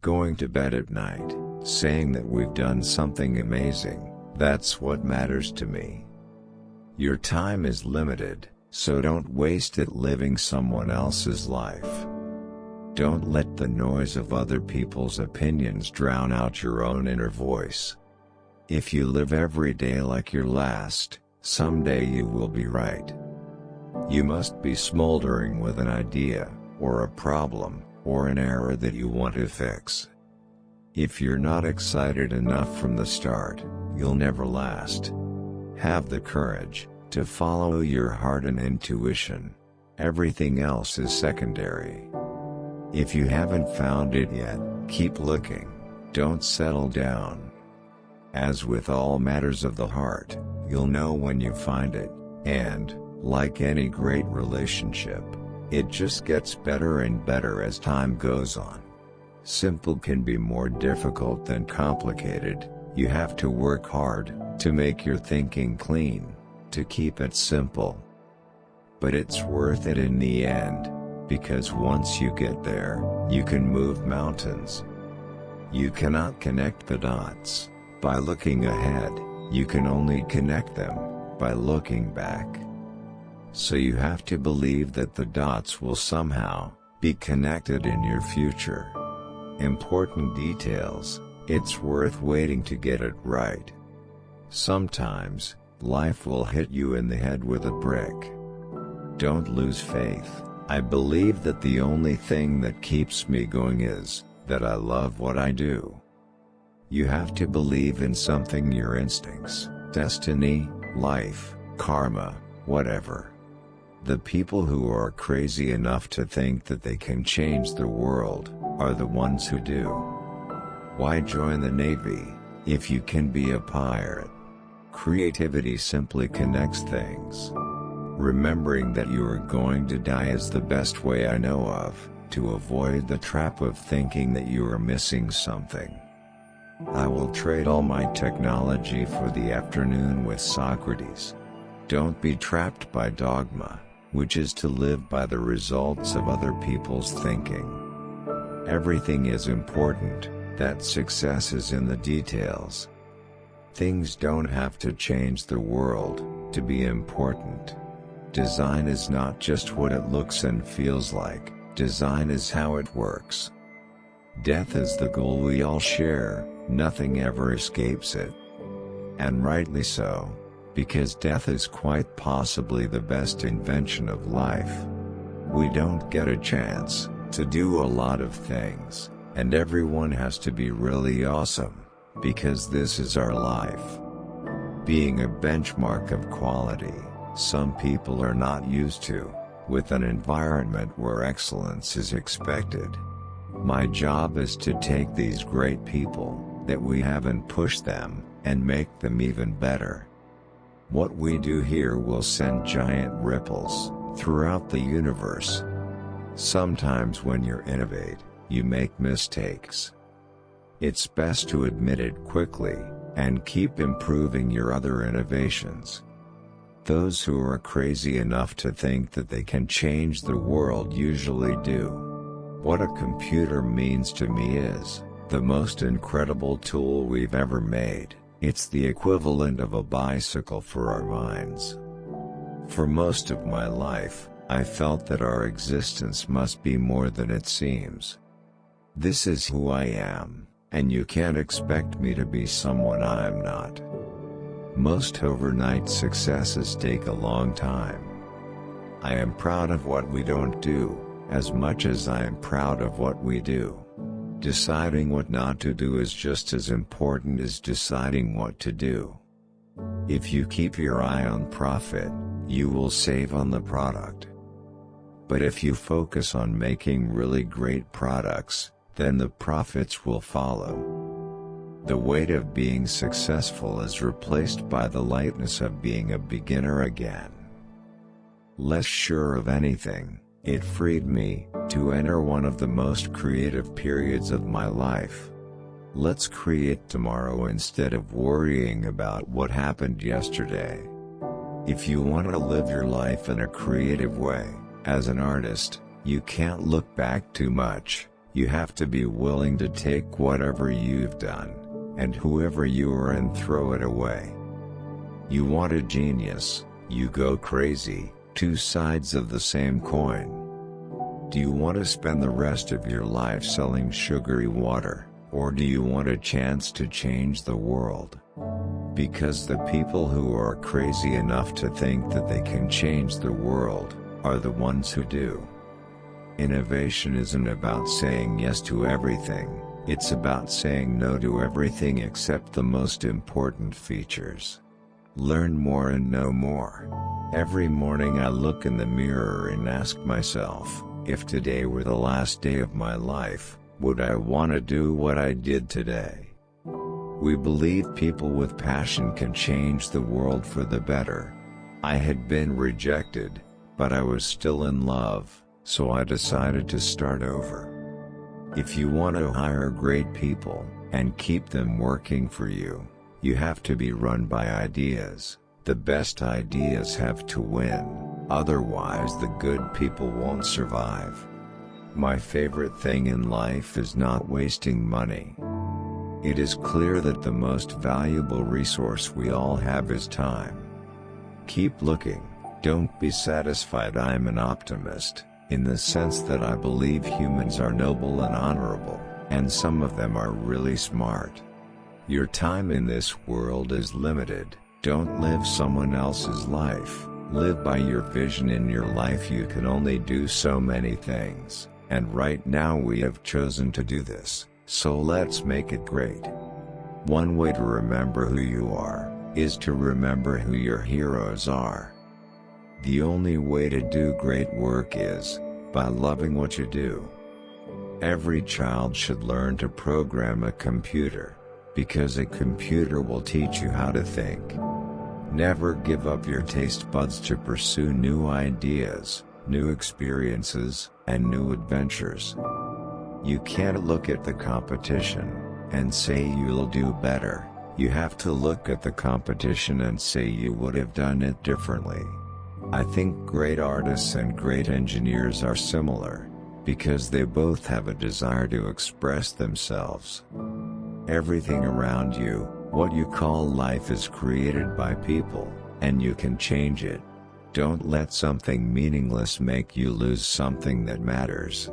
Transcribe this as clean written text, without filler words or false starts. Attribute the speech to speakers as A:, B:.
A: Going to bed at night, saying that we've done something amazing, that's what matters to me. Your time is limited, so don't waste it living someone else's life. Don't let the noise of other people's opinions drown out your own inner voice. If you live every day like your last, someday you will be right. You must be smoldering with an idea, or a problem, or an error that you want to fix. If you're not excited enough from the start, you'll never last. Have the courage to follow your heart and intuition. Everything else is secondary. If you haven't found it yet, keep looking. Don't settle down. As with all matters of the heart, you'll know when you find it, and, like any great relationship, it just gets better and better as time goes on. Simple can be more difficult than complicated. You have to work hard to make your thinking clean, to keep it simple. But it's worth it in the end, because once you get there, you can move mountains. You cannot connect the dots by looking ahead, you can only connect them by looking back. So you have to believe that the dots will somehow be connected in your future. Important details, it's worth waiting to get it right. Sometimes, life will hit you in the head with a brick. Don't lose faith. I believe that the only thing that keeps me going is that I love what I do. You have to believe in something, your instincts, destiny, life, karma, whatever. The people who are crazy enough to think that they can change the world are the ones who do. Why join the Navy if you can be a pirate? Creativity simply connects things. Remembering that you are going to die is the best way I know of to avoid the trap of thinking that you are missing something. I will trade all my technology for the afternoon with Socrates. Don't be trapped by dogma, which is to live by the results of other people's thinking. Everything is important, that success is in the details. Things don't have to change the world to be important. Design is not just what it looks and feels like, design is how it works. Death is the goal we all share, nothing ever escapes it. And rightly so, because death is quite possibly the best invention of life. We don't get a chance to do a lot of things, and everyone has to be really awesome, because this is our life. Being a benchmark of quality, some people are not used to, with an environment where excellence is expected. My job is to take these great people that we have and push them, and make them even better. What we do here will send giant ripples throughout the universe. Sometimes when you innovate, you make mistakes. It's best to admit it quickly, and keep improving your other innovations. Those who are crazy enough to think that they can change the world usually do. What a computer means to me is the most incredible tool we've ever made. It's the equivalent of a bicycle for our minds. For most of my life, I felt that our existence must be more than it seems. This is who I am, and you can't expect me to be someone I'm not. Most overnight successes take a long time. I am proud of what we don't do, as much as I am proud of what we do. Deciding what not to do is just as important as deciding what to do. If you keep your eye on profit, you will save on the product. But if you focus on making really great products, then the profits will follow. The weight of being successful is replaced by the lightness of being a beginner again. Less sure of anything, it freed me to enter one of the most creative periods of my life. Let's create tomorrow instead of worrying about what happened yesterday. If you want to live your life in a creative way, as an artist, you can't look back too much. You have to be willing to take whatever you've done, and whoever you are, and throw it away. You want a genius, you go crazy, two sides of the same coin. Do you want to spend the rest of your life selling sugary water, or do you want a chance to change the world? Because the people who are crazy enough to think that they can change the world are the ones who do. Innovation isn't about saying yes to everything, it's about saying no to everything except the most important features. Learn more and know more. Every morning I look in the mirror and ask myself, if today were the last day of my life, would I want to do what I did today? We believe people with passion can change the world for the better. I had been rejected, but I was still in love, so I decided to start over. If you want to hire great people, and keep them working for you, you have to be run by ideas. The best ideas have to win, otherwise the good people won't survive. My favorite thing in life is not wasting money. It is clear that the most valuable resource we all have is time. Keep looking, don't be satisfied. I'm an optimist, in the sense that I believe humans are noble and honorable, and some of them are really smart. Your time in this world is limited. Don't live someone else's life, live by your vision. In your life you can only do so many things, and right now we have chosen to do this, so let's make it great. One way to remember who you are, is to remember who your heroes are. The only way to do great work is by loving what you do. Every child should learn to program a computer, because a computer will teach you how to think. Never give up your taste buds to pursue new ideas, new experiences, and new adventures. You can't look at the competition and say you'll do better. You have to look at the competition and say you would have done it differently. I think great artists and great engineers are similar, because they both have a desire to express themselves. Everything around you, what you call life, is created by people, and you can change it. Don't let something meaningless make you lose something that matters.